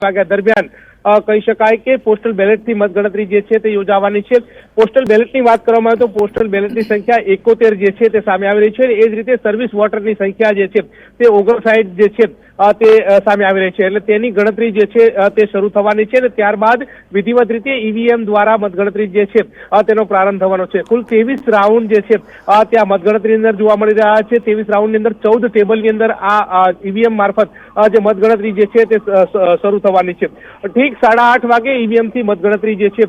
વાગ્યા દરમિયાન કહી શકાય કે પોસ્ટલ બેલેટથી મતગણતરી જે છે તે યોજાવાની છે। પોસ્ટલ બેલેટની વાત કરવામાં આવે તો પોસ્ટલ બેલેટની સંખ્યા 71 જે છે તે સામે આવી રહી છે। એ જ રીતે સર્વિસ વોટરની સંખ્યા જે છે તે 59 જે છે તે સામે આવી રહી છે। એટલે તેની ગણતરી જે છે તે શરૂ થવાની છે અને ત્યારબાદ વિધિવત રીતે ઈવીએમ દ્વારા મતગણતરી જે છે તેનો પ્રારંભ થવાનો છે। કુલ 23 રાઉન્ડ જે છે ત્યાં મતગણતરીની અંદર જોવા મળી રહ્યા છે। 23 રાઉન્ડની અંદર 14 ટેબલની અંદર આ ઈવીએમ મારફત જે મતગણતરી જે છે તે શરૂ થવાની છે। ઠીક 8:30 વાગે ઈવીએમ થી મતગણતરી જે છે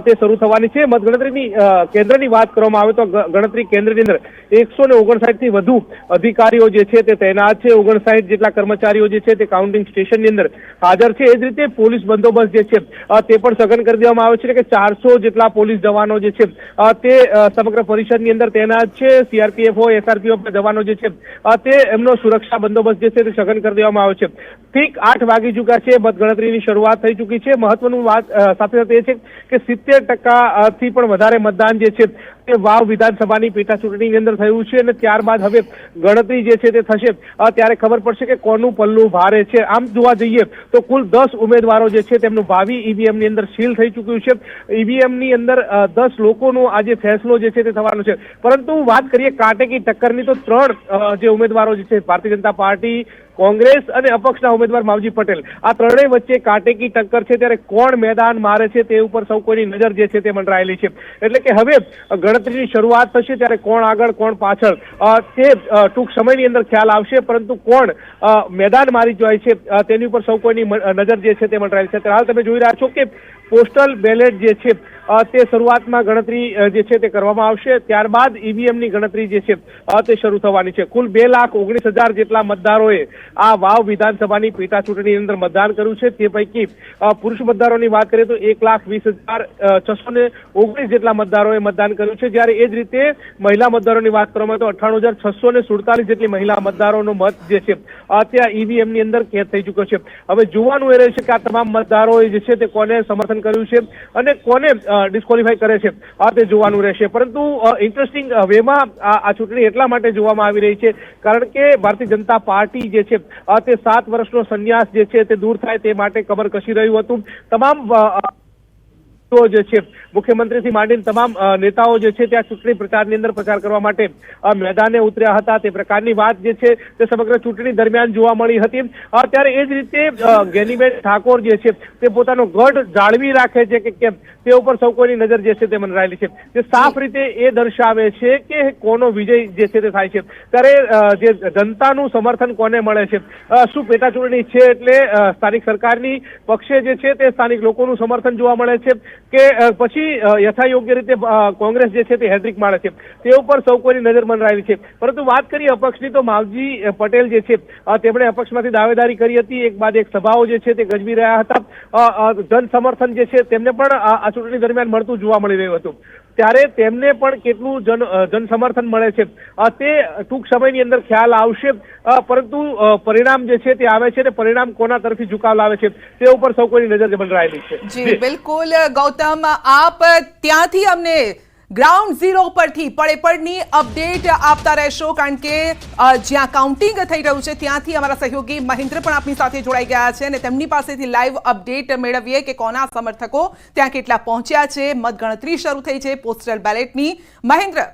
તે શરૂ થવાની છે। મતગણતરીની કેન્દ્રની વાત કરવામાં આવે તો ગણતરી કેન્દ્રની અંદર 159 થી વધુ અધિકારીઓ જે છે તે તૈનાત છે। 59 જેટલા કર્મચારીઓ જે છે તે કાઉન્ટિંગ સ્ટેશનની અંદર હાજર છે। એ જ રીતે પોલીસ બંદોબસ્ત જે છે તે પણ સઘન કરી દેવામાં આવે છે કે 400 જેટલા પોલીસ જવાનો જે છે તે સમગ્ર પરિષદની અંદર તૈનાત છે। સીઆરપીએફ હોય એસઆરપીએફ જવાનો જે છે તે એમનો સુરક્ષા બંદોબસ્ત જે છે તે સઘન કરી દેવામાં આવે છે। ઠીક 8 વાગી ચૂક્યા છે। મતગણતરીની શરૂઆત થઈ ચૂકી છે। મહત્વનું વાત સાથે સાથે એ છે કે 70% થી પણ વધારે મતદાન જે છે તે વાવ વિધાનસભાની પેટા ચૂંટણીની અંદર થયું છે અને ત્યારબાદ હવે ગણતરી જે છે તે થશે ત્યારે ખબર પડશે કે કોનું પલ્લું ભારે છે। આમ જોવા જઈએ તો કુલ 10 ઉમેદવારો જે છે તેમનું ભાવિ ઈવીએમની અંદર સીલ થઈ ચૂક્યું છે। ઈવીએમની અંદર 10 લોકોનો આજે ફેસલો જે છે તે થવાનો છે। પરંતુ વાત કરીએ કાંટેકી ટક્કરની તો 3 જે ઉમેદવારો જે છે ભારતીય જનતા પાર્ટી, કોંગ્રેસ અને અપક્ષના ઉમેદવાર માવજી પટેલ આ ત્રણેય વચ્ચે કાંટેકી ટક્કર છે। ત્યારે કોણ મેદાન મારે છે તે ઉપર સૌ કોઈની નજર જે છે તે મંડરાયેલી છે। એટલે કે હવે ગણતરીની શરૂઆત થશે ત્યારે કોણ આગળ કોણ પાછળ તે ટૂંક સમયની અંદર ખ્યાલ આવશે। પરંતુ કોણ મેદાન મારી જાય છે તેની ઉપર સૌ કોઈની નજર જે છે તે મંડરાયેલી છે। હાલ તમે જોઈ રહ્યા છો કે પોસ્ટલ બેલેટ જે છે તે શરૂઆતમાં ગણતરી જે છે તે કરવામાં આવશે। ત્યારબાદ ઈવીએમની ગણતરી જે છે તે શરૂ થવાની છે। કુલ 2,19,000 જેટલા મતદારોએ આ વાવ વિધાનસભાની પેટા ચૂંટણીની અંદર મતદાન કર્યું છે। તે પૈકી પુરુષ મતદારોની વાત કરીએ તો 1,20,619 જેટલા મતદારોએ મતદાન કર્યું છે। જ્યારે એ જ રીતે મહિલા મતદારોની વાત કરવામાં તો 98,647 જેટલી મહિલા મતદારોનો મત જે છે ત્યાં ઈવીએમની અંદર કેદ થઈ ચૂક્યો છે। હવે જોવાનું એ રહેશે કે આ તમામ મતદારોએ જે છે તે કોને સમર્થન કર્યું છે અને કોને ડિસ્કોલિફાઈ કરે છે તે જોવાનું રહેશે। પરંતુ ઇન્ટરેસ્ટિંગ વેમાં આ ચૂંટણી એટલા માટે જોવામાં આવી રહી છે કારણ કે ભારતીય જનતા પાર્ટી જે છે તે 7 વર્ષનો સંન્યાસ જે છે તે દૂર થાય તે માટે કમર કસી રહ્યું હતું। તમામ જે છે મુખ્યમંત્રીથી માંડીને તમામ નેતાઓ જે છે ત્યાં ચૂંટણી પ્રચારની અંદર પ્રચાર કરવા માટે મેદાને ઉતર્યા હતા। તે પ્રકારની વાત જે છે તે સમગ્ર ચૂંટણી દરમિયાન જોવા મળી હતી। ત્યારે એ જ રીતે ગેનીબેન ઠાકોર જે છે તે પોતાનો ગઢ જાળવી રાખે છે કે કેમ તે ઉપર સૌ કોઈની નજર જે છે તે મંડરાયેલી છે। તે સાફ રીતે એ દર્શાવે છે કે કોનો વિજય જે છે તે થાય છે। ત્યારે જે જનતાનું સમર્થન કોને મળે છે, શું પેટા ચૂંટણી છે એટલે સ્થાનિક સરકારની પક્ષે જે છે તે સ્થાનિક લોકોનું સમર્થન જોવા મળે છે કે પછી યથાયોગ્ય રીતે કોંગ્રેસ જે છે તે હેટ્રિક મારે છે તે ઉપર સૌ કોઈની નજર મંડરાયેલી છે। પરંતુ વાત કરીએ અપક્ષની તો માવજી પટેલ જે છે તેમણે અપક્ષમાંથી દાવેદારી કરી હતી। એક બાદ એક સભાઓ જે છે તે ગજવી રહ્યા હતા। જન સમર્થન જે છે તેમને પણ આ ચૂંટણી દરમિયાન મળતું જોવા મળી રહ્યું હતું। ત્યારે તેમને પણ કેટલું જન સમર્થન મળે છે તે ટૂંક સમયની અંદર ખ્યાલ આવશે। પરંતુ પરિણામ જે છે તે આવે છે અને પરિણામ કોના તરફી ઝુકાવ લાવે છે તે ઉપર સૌ કોઈની નજર મંડરાયેલી છે। જી બિલકુલ ગૌતમ, આપ ત્યાંથી અમને ગ્રાઉન્ડ ઝીરો પરથી પડેપડની અપડેટ આપતા રહેશો કારણ કે જ્યાં કાઉન્ટિંગ થઈ રહ્યું છે ત્યાંથી અમારા સહયોગી મહેન્દ્ર પણ આપની સાથે જોડાઈ ગયા છે અને તેમની પાસેથી લાઈવ અપડેટ મેળવીએ કે કોના સમર્થકો ત્યાં કેટલા પહોંચ્યા છે। મતગણતરી શરૂ થઈ છે પોસ્ટલ બેલેટની। મહેન્દ્ર,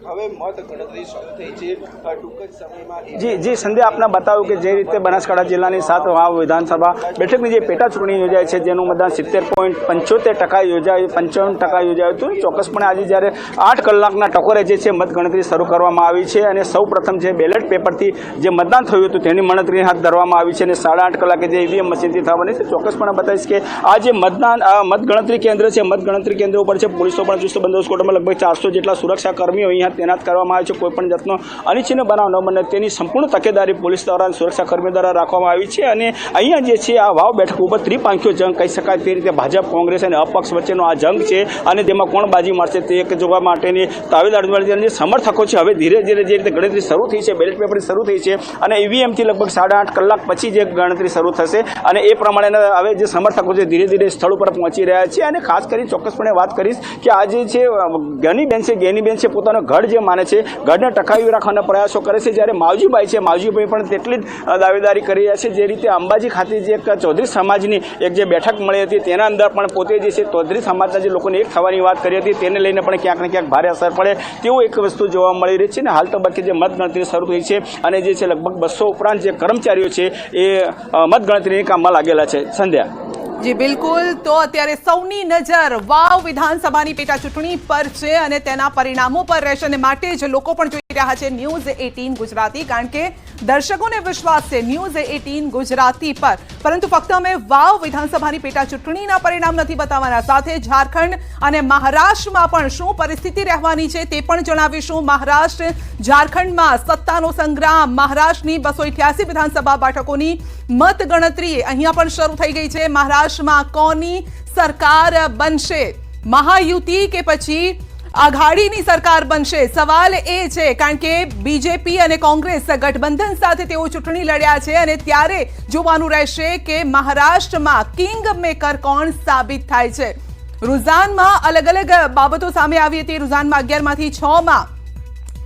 હવે મત ગણતરી શરૂ થઈ છે ટૂંક જ સમયમાં। જી સંધ્યા આપને બતાવ્યું કે જે રીતે બનાસકાંઠા જિલ્લાની 7 વાવ વિધાનસભા બેઠકની જે પેટા ચૂંટણી યોજાય છે જેનું મતદાન 70.75% યોજાયું, 55% યોજાયું હતું। ચોક્કસપણે આજે જ્યારે 8 કલાકના ટકોરે જે છે મતગણતરી શરૂ કરવામાં આવી છે અને સૌ પ્રથમ જે બેલેટ પેપરથી જે મતદાન થયું હતું તેની ગણતરી હાથ ધરવામાં આવી છે અને 8:30 કલાકે જે ઈવીએમ મશીનથી થવાની છે। ચોક્કસપણે બતાવીશ કે આ જે મતગણતરી કેન્દ્ર છે મતગણતરી કેન્દ્ર ઉપર છે પોલીસો પણ ચુસ્ત બંદોબસ્ત કોટમાં લગભગ 400 જેટલા સુરક્ષા કર્મીઓ અહીંયા તૈનાત કરવામાં આવે છે। કોઈપણ જાતનો અનિચ્છનીય બનાવ ન બને તેની સંપૂર્ણ તકેદારી પોલીસ દ્વારા સુરક્ષા કર્મીઓ દ્વારા રાખવામાં આવી છે। અને અહીંયા જે છે આ વાવ બેઠક ઉપર ત્રિપાંખીયો જંગ કહી શકાય તે રીતે ભાજપ, કોંગ્રેસ અને અપક્ષ વચ્ચેનો આ જંગ છે અને તેમાં કોણ બાજી મારશે તે એક જોવા માટેની તાવેદારી જે સમર્થકો છે હવે ધીરે ધીરે જે રીતે ગણતરી શરૂ થઈ છે, બેલેટ પેપરની શરૂ થઈ છે અને ઈવીએમથી લગભગ 8.5 કલાક પછી જે ગણતરી શરૂ થશે અને એ પ્રમાણે હવે જે સમર્થકો છે ધીરે ધીરે સ્થળ ઉપર પહોંચી રહ્યા છે। અને ખાસ કરી ચોક્કસપણે વાત કરીશ કે આજે છે ગેનીબેન છે પોતાનો ઘર ગઢ જે માને છે, ગઢને ટકાવી રાખવાના પ્રયાસો કરે છે. જ્યારે માવજીભાઈ છે, માવજીભાઈ પણ તેટલી જ દાવેદારી કરી રહ્યા છે. જે રીતે અંબાજી ખાતે જે એક ચૌધરી સમાજની એક જે બેઠક મળી હતી તેના અંદર પણ પોતે જે છે ચૌધરી સમાજના જે લોકોને એક થવાની વાત કરી હતી તેને લઈને પણ ક્યાંક ને ક્યાંક ભારે અસર પડે તેવું એક વસ્તુ જોવા મળી રહી છે. ને હાલ તબક્કે જે મતગણતરી શરૂ થઈ છે અને જે છે લગભગ 200 ઉપરાંત જે કર્મચારીઓ છે એ મતગણતરીના કામમાં લાગેલા છે. સંધ્યા. જી બિલકુલ. તો અત્યારે સૌની નજર વાવ વિધાનસભાની પેટા ચૂંટણી પર છે અને તેના પરિણામો પર રહેશે અને માટે જ લોકો પણ જોઈ રહ્યા છે ન્યૂઝ 18 ગુજરાતી, કારણ કે દર્શકોને વિશ્વાસ છે ન્યૂઝ 18 ગુજરાતી પર. પરંતુ ફક્ત અમે વાવ વિધાનસભાની પેટા ચૂંટણીના પરિણામ નથી બતાવવાના, સાથે ઝારખંડ અને મહારાષ્ટ્રમાં પણ શું પરિસ્થિતિ રહેવાની છે તે પણ જણાવીશું. મહારાષ્ટ્ર ઝારખંડમાં સત્તાનો સંગ્રામ, મહારાષ્ટ્રની 288 વિધાનસભા બેઠકોની મતગણતરી અહીંયા પણ શરૂ થઈ ગઈ છે. મહારાષ્ટ્રમાં કોની સરકાર બનશે? મહાયુતિ કે પછી આઘાડીની સરકાર બનશે? સવાલ એ છે, કારણ કે બીજેપી અને કોંગ્રેસ ગઠબંધન સાથે તેઓ ચૂંટણી લડ્યા છે અને ત્યારે જોવાનું રહેશે કે મહારાષ્ટ્રમાં કિંગ મેકર કોણ સાબિત થાય છે. રૂઝાનમાં અલગ અલગ બાબતો સામે આવી હતી. રૂઝાનમાં 11માંથી 6માં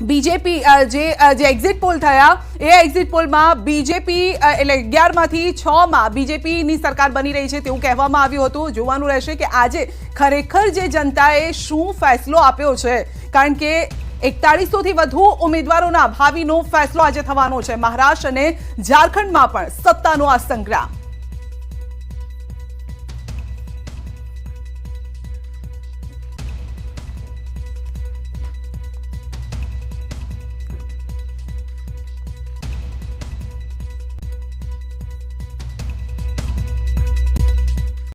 બીજેપી જે એક્ઝિટ પોલ થયા એ એક્ઝિટ પોલમાં બીજેપી એટલે 11માંથી 6માં બીજેપીની સરકાર બની રહી છે તેવું કહેવામાં આવ્યું હતું. જોવાનું રહેશે કે આજે ખરેખર જે જનતાએ શું ફેસલો આપ્યો છે, કારણ કે 4100થી વધુ ઉમેદવારોના ભાવિનો ફેસલો આજે થવાનો છે. મહારાષ્ટ્ર અને ઝારખંડમાં પણ સત્તાનો આ સંગ્રામ.